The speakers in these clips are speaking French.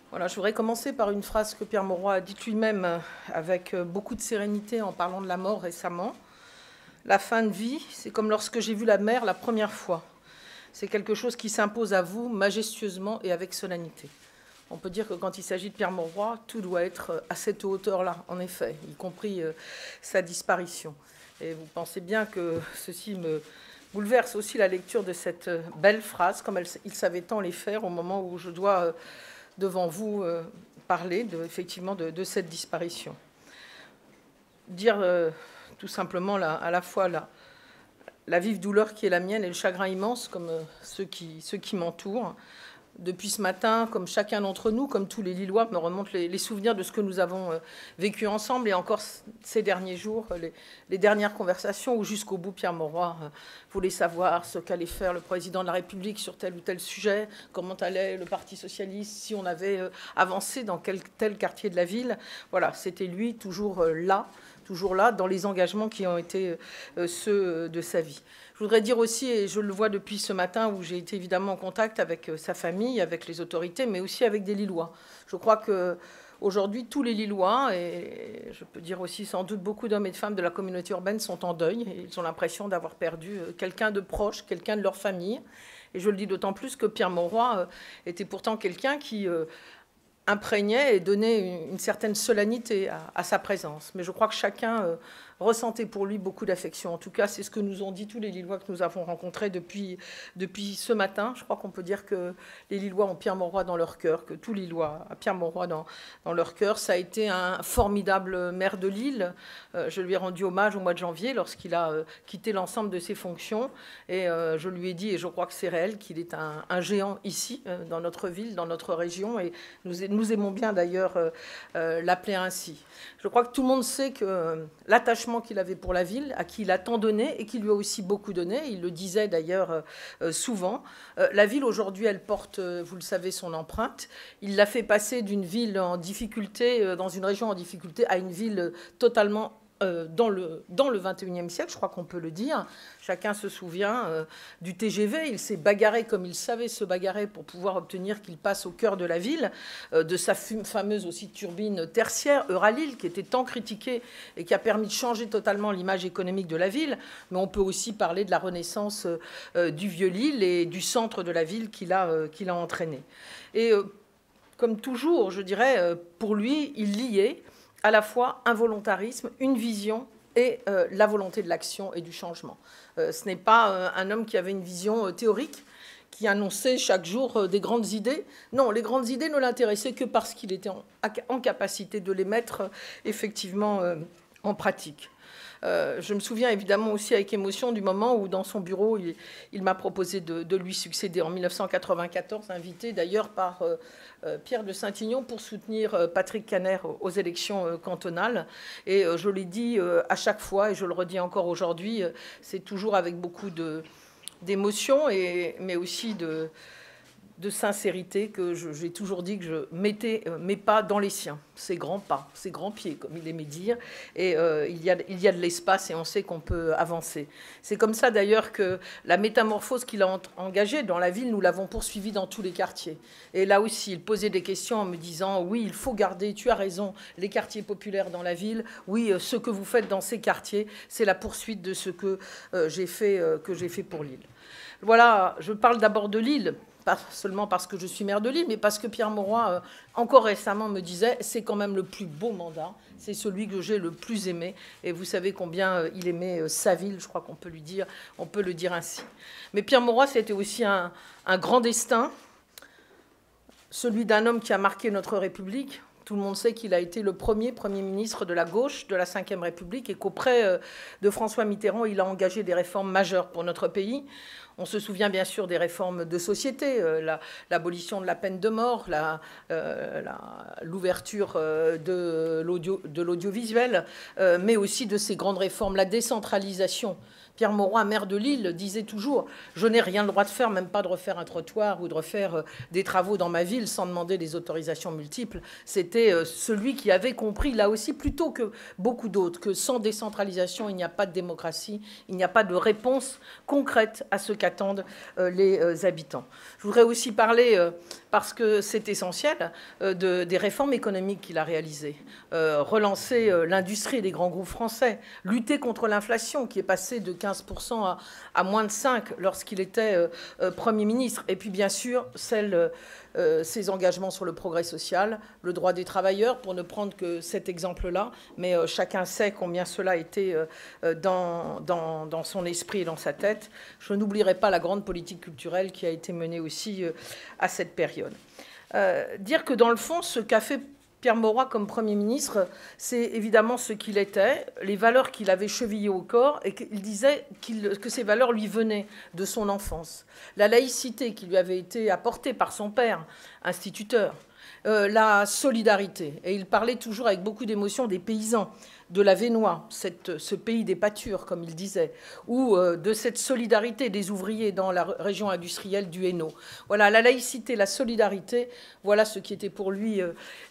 Voilà, je voudrais commencer par une phrase que Pierre Mauroy a dite lui-même avec beaucoup de sérénité en parlant de la mort récemment. La fin de vie, c'est comme lorsque j'ai vu la mer la première fois. C'est quelque chose qui s'impose à vous majestueusement et avec solennité. On peut dire que quand il s'agit de Pierre Mauroy, tout doit être à cette hauteur-là, en effet, y compris sa disparition. Et vous pensez bien que ceci me bouleverse aussi la lecture de cette belle phrase, comme il savait tant les faire au moment où je dois devant vous parler effectivement de cette disparition. Dire tout simplement à la fois la vive douleur qui est la mienne et le chagrin immense comme ceux qui m'entourent. Depuis ce matin, comme chacun d'entre nous, comme tous les Lillois, me remontent les souvenirs de ce que nous avons vécu ensemble, et encore ces derniers jours, les dernières conversations où jusqu'au bout Pierre Mauroy voulait savoir ce qu'allait faire le président de la République sur tel ou tel sujet, comment allait le Parti socialiste, si on avait avancé dans tel quartier de la ville. Voilà, c'était lui toujours là, dans les engagements qui ont été ceux de sa vie. Je voudrais dire aussi, et je le vois depuis ce matin où j'ai été évidemment en contact avec sa famille, avec les autorités, mais aussi avec des Lillois. Je crois qu'aujourd'hui, tous les Lillois, et je peux dire aussi sans doute beaucoup d'hommes et de femmes de la communauté urbaine sont en deuil. Et ils ont l'impression d'avoir perdu quelqu'un de proche, quelqu'un de leur famille. Et je le dis d'autant plus que Pierre Mauroy était pourtant quelqu'un qui imprégnait et donnait une certaine solennité à sa présence. Mais je crois que chacun ressentait pour lui beaucoup d'affection. En tout cas, c'est ce que nous ont dit tous les Lillois que nous avons rencontrés depuis ce matin. Je crois qu'on peut dire que les Lillois ont Pierre Mauroy dans leur cœur, que tous les Lillois ont Pierre Mauroy dans leur cœur. Ça a été un formidable maire de Lille. Je lui ai rendu hommage au mois de janvier lorsqu'il a quitté l'ensemble de ses fonctions. Et je lui ai dit, et je crois que c'est réel, qu'il est un géant ici, dans notre ville, dans notre région. Et nous aimons bien d'ailleurs l'appeler ainsi. Je crois que tout le monde sait que l'attachement qu'il avait pour la ville, à qui il a tant donné et qui lui a aussi beaucoup donné, il le disait d'ailleurs souvent, la ville aujourd'hui elle porte, vous le savez, son empreinte. Il l'a fait passer d'une ville en difficulté, dans une région en difficulté, à une ville totalement dans le XXIe siècle, je crois qu'on peut le dire. Chacun se souvient du TGV. Il s'est bagarré comme il savait se bagarrer pour pouvoir obtenir qu'il passe au cœur de la ville, de sa fameuse aussi turbine tertiaire, Euralil, qui était tant critiquée et qui a permis de changer totalement l'image économique de la ville. Mais on peut aussi parler de la renaissance du Vieux-Lille et du centre de la ville qu'il a entraîné. Et comme toujours, je dirais, pour lui, il liait à la fois un volontarisme, une vision et la volonté de l'action et du changement. Ce n'est pas un homme qui avait une vision théorique, qui annonçait chaque jour des grandes idées. Non, les grandes idées ne l'intéressaient que parce qu'il était en capacité de les mettre effectivement en pratique. Je me souviens évidemment aussi avec émotion du moment où, dans son bureau, il m'a proposé de lui succéder en 1994, invité d'ailleurs par Pierre de Saint-Ignon pour soutenir Patrick Kanner aux élections cantonales. Et je l'ai dit à chaque fois, et je le redis encore aujourd'hui, c'est toujours avec beaucoup d'émotion, mais aussi de sincérité que j'ai toujours dit que je mettais mes pas dans les siens, ses grands pas, ses grands pieds, comme il aimait dire, et il y a de l'espace et on sait qu'on peut avancer. C'est comme ça d'ailleurs que la métamorphose qu'il a engagée dans la ville, nous l'avons poursuivie dans tous les quartiers. Et là aussi, il posait des questions en me disant, oui, il faut garder, tu as raison, les quartiers populaires dans la ville, oui, ce que vous faites dans ces quartiers, c'est la poursuite de ce que j'ai fait pour Lille. Voilà, je parle d'abord de Lille, pas seulement parce que je suis maire de Lille, mais parce que Pierre Mauroy, encore récemment, me disait « c'est quand même le plus beau mandat, c'est celui que j'ai le plus aimé ». Et vous savez combien il aimait sa ville, je crois qu'on peut le dire ainsi. Mais Pierre Mauroy, c'était aussi un grand destin, celui d'un homme qui a marqué notre République. Tout le monde sait qu'il a été le Premier ministre de la gauche de la Ve République et qu'auprès de François Mitterrand, il a engagé des réformes majeures pour notre pays. On se souvient bien sûr des réformes de société, l'abolition de la peine de mort, l'ouverture de l'audiovisuel, mais aussi de ces grandes réformes, la décentralisation. Pierre Mauroy, maire de Lille, disait toujours « Je n'ai rien le droit de faire, même pas de refaire un trottoir ou de refaire des travaux dans ma ville sans demander des autorisations multiples. » C'était celui qui avait compris, là aussi, plutôt que beaucoup d'autres, que sans décentralisation, il n'y a pas de démocratie, il n'y a pas de réponse concrète à ce qu'attendent les habitants. Je voudrais aussi parler, parce que c'est essentiel, des réformes économiques qu'il a réalisées. Relancer l'industrie des grands groupes français, lutter contre l'inflation qui est passée de 15% à moins de 5% lorsqu'il était Premier ministre. Et puis, bien sûr, ses engagements sur le progrès social, le droit des travailleurs, pour ne prendre que cet exemple-là. Mais chacun sait combien cela était dans son esprit et dans sa tête. Je n'oublierai pas la grande politique culturelle qui a été menée aussi à cette période. Dire que, dans le fond, ce qu'a fait Pierre Mauroy, comme Premier ministre, c'est évidemment ce qu'il était, les valeurs qu'il avait chevillées au corps, et qu'il disait que ces valeurs lui venaient de son enfance. La laïcité qui lui avait été apportée par son père, instituteur, la solidarité. Et il parlait toujours avec beaucoup d'émotion des paysans, de la Vénois, ce pays des pâtures, comme il disait, ou de cette solidarité des ouvriers dans la région industrielle du Hainaut. Voilà, la laïcité, la solidarité, voilà ce qui était pour lui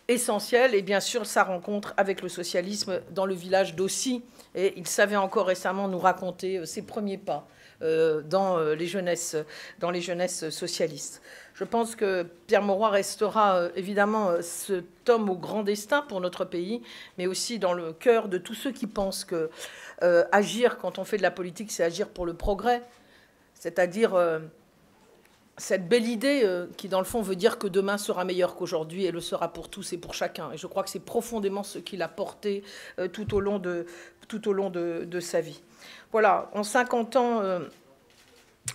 essentiel. Et bien sûr, sa rencontre avec le socialisme dans le village d'Aussy. Et il savait encore récemment nous raconter ses premiers pas dans les jeunesses socialistes. Je pense que Pierre Mauroy restera évidemment cet homme au grand destin pour notre pays, mais aussi dans le cœur de tous ceux qui pensent que agir quand on fait de la politique, c'est agir pour le progrès, c'est-à-dire cette belle idée qui, dans le fond, veut dire que demain sera meilleur qu'aujourd'hui et le sera pour tous et pour chacun. Et je crois que c'est profondément ce qu'il a porté tout au long de sa vie. Voilà, en 50 ans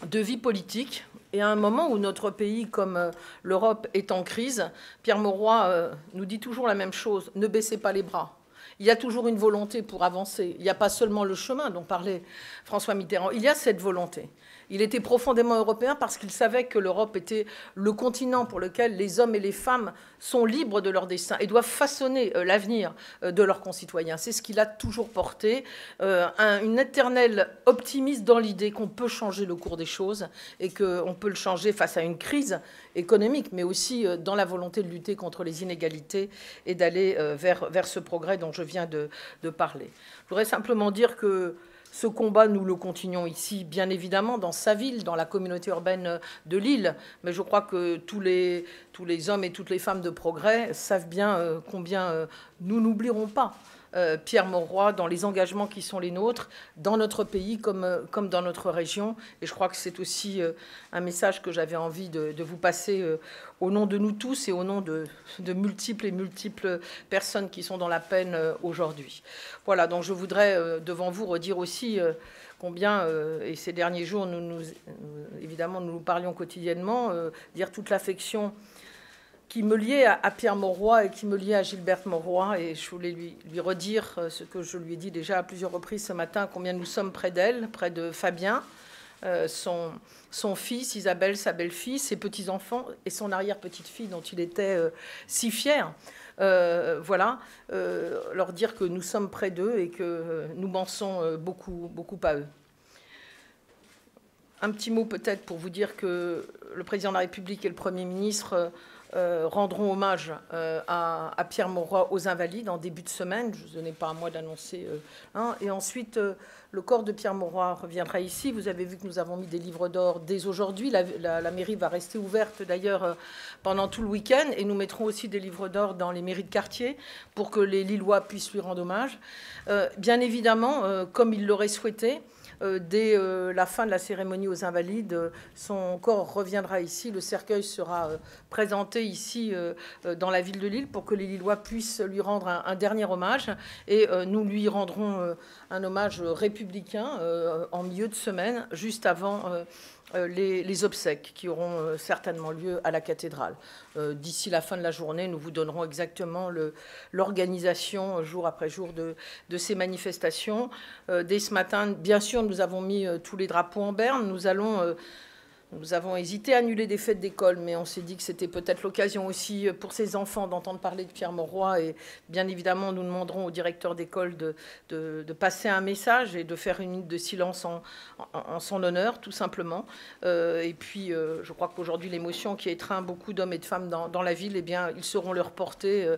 de vie politique, et à un moment où notre pays, comme l'Europe, est en crise, Pierre Mauroy nous dit toujours la même chose, ne baissez pas les bras. Il y a toujours une volonté pour avancer. Il n'y a pas seulement le chemin dont parlait François Mitterrand, il y a cette volonté. Il était profondément européen parce qu'il savait que l'Europe était le continent pour lequel les hommes et les femmes sont libres de leur destin et doivent façonner l'avenir de leurs concitoyens. C'est ce qu'il a toujours porté, une éternelle optimiste dans l'idée qu'on peut changer le cours des choses et qu'on peut le changer face à une crise économique, mais aussi dans la volonté de lutter contre les inégalités et d'aller vers ce progrès dont je viens de parler. Je voudrais simplement dire que ce combat, nous le continuons ici, bien évidemment, dans sa ville, dans la communauté urbaine de Lille. Mais je crois que tous les hommes et toutes les femmes de progrès savent bien combien nous n'oublierons pas Pierre Mauroy dans les engagements qui sont les nôtres, dans notre pays comme dans notre région. Et je crois que c'est aussi un message que j'avais envie de vous passer au nom de nous tous et au nom de multiples personnes qui sont dans la peine aujourd'hui. Voilà, donc je voudrais devant vous redire aussi combien, et ces derniers jours, évidemment, nous parlions quotidiennement, dire toute l'affection qui me liait à Pierre Mauroy et qui me liait à Gilberte Mauroy. Et je voulais lui redire ce que je lui ai dit déjà à plusieurs reprises ce matin, combien nous sommes près d'elle, près de Fabien, son fils, Isabelle, sa belle-fille, ses petits-enfants et son arrière-petite-fille dont il était si fier. Voilà, leur dire que nous sommes près d'eux et que nous pensons beaucoup à eux. Un petit mot peut-être pour vous dire que le président de la République et le Premier ministre rendront hommage à Pierre Mauroy aux Invalides en début de semaine. Ce n'est pas à moi d'annoncer. Et ensuite, le corps de Pierre Mauroy reviendra ici. Vous avez vu que nous avons mis des livres d'or dès aujourd'hui. La mairie va rester ouverte d'ailleurs pendant tout le week-end. Et nous mettrons aussi des livres d'or dans les mairies de quartier pour que les Lillois puissent lui rendre hommage. Bien évidemment, comme il l'aurait souhaité, dès la fin de la cérémonie aux Invalides, son corps reviendra ici. Le cercueil sera présenté ici dans la ville de Lille pour que les Lillois puissent lui rendre un dernier hommage. Et nous lui rendrons un hommage républicain en milieu de semaine, juste avant les obsèques qui auront certainement lieu à la cathédrale. D'ici la fin de la journée, nous vous donnerons exactement l'organisation jour après jour de ces manifestations. Dès ce matin, bien sûr, nous avons mis tous les drapeaux en berne. Nous avons hésité à annuler des fêtes d'école, mais on s'est dit que c'était peut-être l'occasion aussi pour ces enfants d'entendre parler de Pierre Mauroy. Et bien évidemment, nous demanderons au directeur d'école de passer un message et de faire une minute de silence en son honneur, tout simplement. Et puis, je crois qu'aujourd'hui, l'émotion qui étreint beaucoup d'hommes et de femmes dans la ville, eh bien, ils sauront leur porter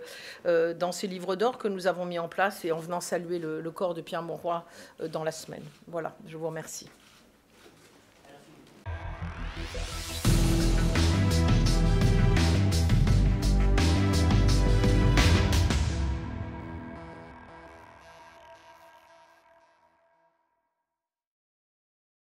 dans ces livres d'or que nous avons mis en place et en venant saluer le corps de Pierre Mauroy dans la semaine. Voilà, je vous remercie. Merci.